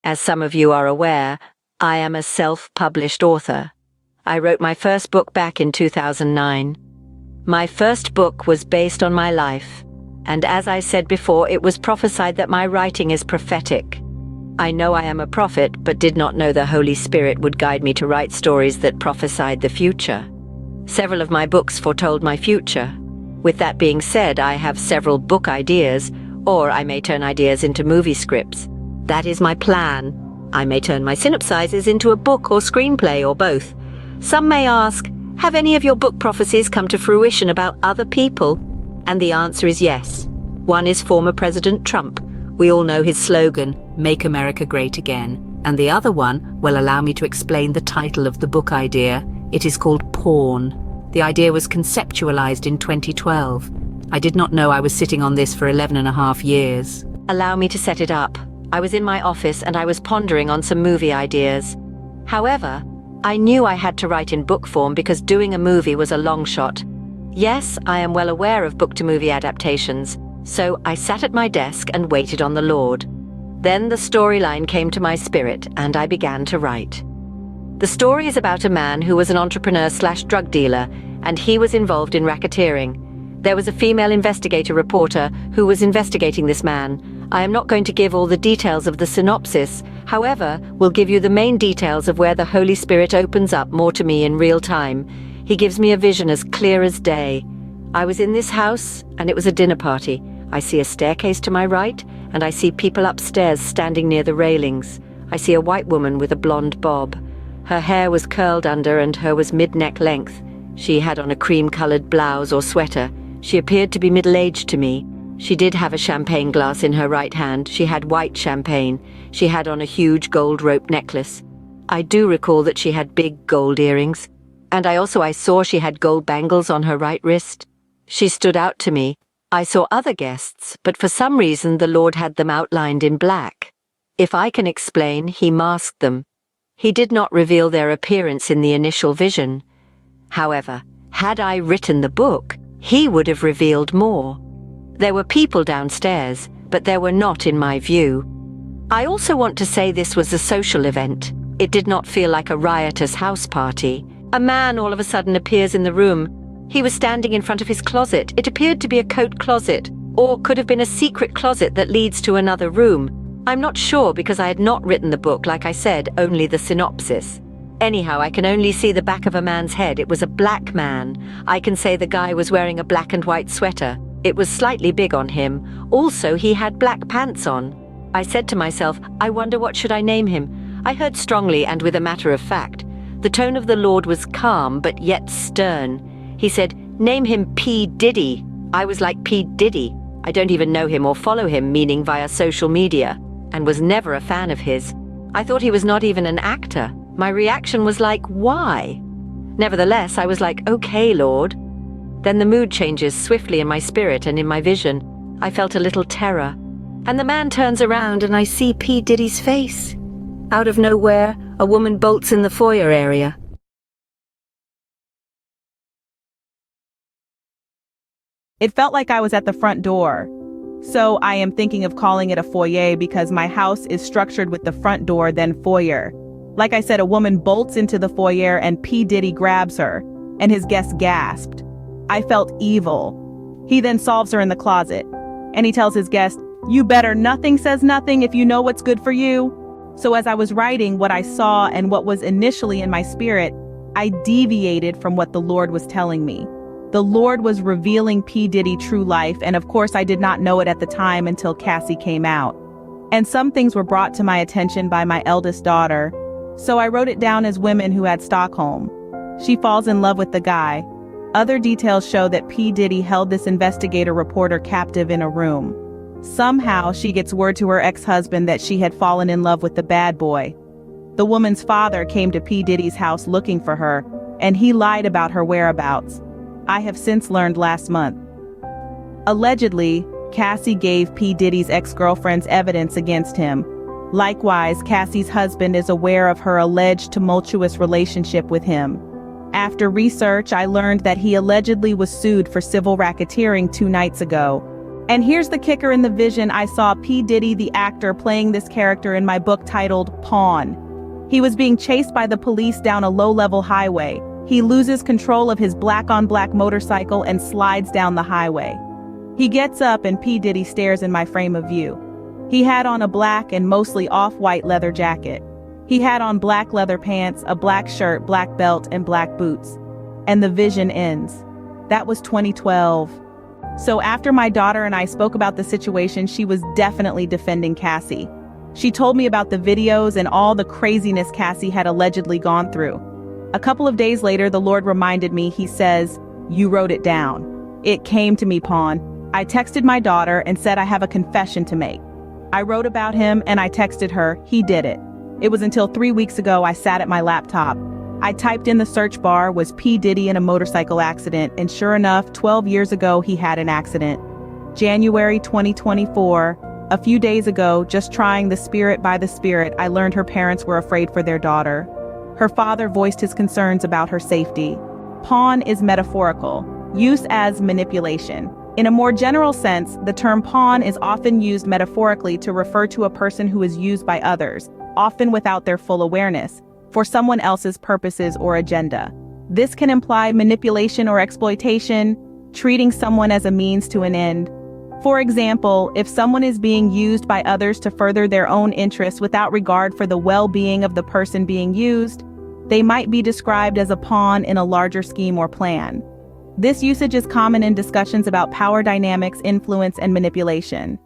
As some of you are aware, I am a self-published author. I wrote my first book back in 2009. My first book was based on my life, and as I said before, it was prophesied that my writing is prophetic. I know I am a prophet, but did not know the Holy Spirit would guide me to write stories that prophesied the future. Several of my books foretold my future. With that being said, I have several book ideas, or I may turn ideas into movie scripts. That is my plan. I may turn my synopsizes into a book or screenplay or both. Some may ask, have any of your book prophecies come to fruition about other people? And the answer is yes. One is former President Trump. We all know his slogan, "Make America Great Again." And the other one, well, allow me to explain the title of the book idea. It is called Porn. The idea was conceptualized in 2012. I did not know I was sitting on this for 11 and a half years. Allow me to set it up. I was in my office and I was pondering on some movie ideas. However, I knew I had to write in book form because doing a movie was a long shot. Yes, I am well aware of book-to-movie adaptations, so I sat at my desk and waited on the Lord. Then the storyline came to my spirit and I began to write. The story is about a man who was an entrepreneur/drug dealer, and he was involved in racketeering. There was a female investigator reporter who was investigating this man. I am not going to give all the details of the synopsis, however, will give you the main details of where the Holy Spirit opens up more to me in real time. He gives me a vision as clear as day. I was in this house, and it was a dinner party. I see a staircase to my right, and I see people upstairs standing near the railings. I see a white woman with a blonde bob. Her hair was curled under and her was mid-neck length. She had on a cream-colored blouse or sweater. She appeared to be middle-aged to me. She did have a champagne glass in her right hand. She had white champagne. She had on a huge gold rope necklace. I do recall that she had big gold earrings. And I saw she had gold bangles on her right wrist. She stood out to me. I saw other guests, but for some reason the Lord had them outlined in black. If I can explain, he masked them. He did not reveal their appearance in the initial vision. However, had I written the book, he would have revealed more. There were people downstairs, but there were not in my view. I also want to say this was a social event. It did not feel like a riotous house party. A man all of a sudden appears in the room. He was standing in front of his closet. It appeared to be a coat closet, or could have been a secret closet that leads to another room. I'm not sure because I had not written the book, like I said, only the synopsis. Anyhow, I can only see the back of a man's head. It was a black man. I can say the guy was wearing a black and white sweater. It was slightly big on him. Also, he had black pants on. I said to myself, I wonder what should I name him? I heard strongly and with a matter of fact. The tone of the Lord was calm, but yet stern. He said, name him P. Diddy. I was like, P. Diddy? I don't even know him or follow him, meaning via social media, and was never a fan of his. I thought he was not even an actor. My reaction was like, why? Nevertheless, I was like, okay, Lord. Then the mood changes swiftly in my spirit and in my vision. I felt a little terror. And the man turns around and I see P. Diddy's face. Out of nowhere, a woman bolts in the foyer area. It felt like I was at the front door. So I am thinking of calling it a foyer because my house is structured with the front door, then foyer. Like I said, a woman bolts into the foyer and P. Diddy grabs her, and his guest gasped. I felt evil. He then solves her in the closet, and he tells his guest, you better nothing says nothing if you know what's good for you. So as I was writing what I saw and what was initially in my spirit, I deviated from what the Lord was telling me. The Lord was revealing P. Diddy true life, and of course I did not know it at the time until Cassie came out. And some things were brought to my attention by my eldest daughter, so I wrote it down as women who had Stockholm. She falls in love with the guy. Other details show that P. Diddy held this investigator reporter captive in a room. Somehow she gets word to her ex-husband that she had fallen in love with the bad boy. The woman's father came to P. Diddy's house looking for her, and he lied about her whereabouts. I have since learned last month. Allegedly, Cassie gave P. Diddy's ex-girlfriend's evidence against him. Likewise, Cassie's husband is aware of her alleged tumultuous relationship with him. After research, I learned that he allegedly was sued for civil racketeering 2 nights ago, And here's the kicker: in the vision, I saw P. Diddy, the actor, playing this character in my book titled Pawn. He was being chased by the police down a low-level highway. He loses control of his black-on-black motorcycle and slides down the highway. He gets up and P. Diddy stares in my frame of view. He had on a black and mostly off-white leather jacket. He had on black leather pants, a black shirt, black belt, and black boots. And the vision ends. That was 2012. So after my daughter and I spoke about the situation, she was definitely defending Cassie. She told me about the videos and all the craziness Cassie had allegedly gone through. A couple of days later, the Lord reminded me. He says, "You wrote it down." It came to me, Pawn. I texted my daughter and said I have a confession to make. I wrote about him and I texted her. He did it. It was until 3 weeks ago I sat at my laptop. I typed in the search bar, was P. Diddy in a motorcycle accident, and sure enough, 12 years ago he had an accident. January 2024, a few days ago, just trying the spirit by the spirit, I learned her parents were afraid for their daughter. Her father voiced his concerns about her safety. Pawn is metaphorical, use as manipulation. In a more general sense, the term pawn is often used metaphorically to refer to a person who is used by others, often without their full awareness, for someone else's purposes or agenda. This can imply manipulation or exploitation, treating someone as a means to an end. For example, if someone is being used by others to further their own interests without regard for the well-being of the person being used, they might be described as a pawn in a larger scheme or plan. This usage is common in discussions about power dynamics, influence, and manipulation.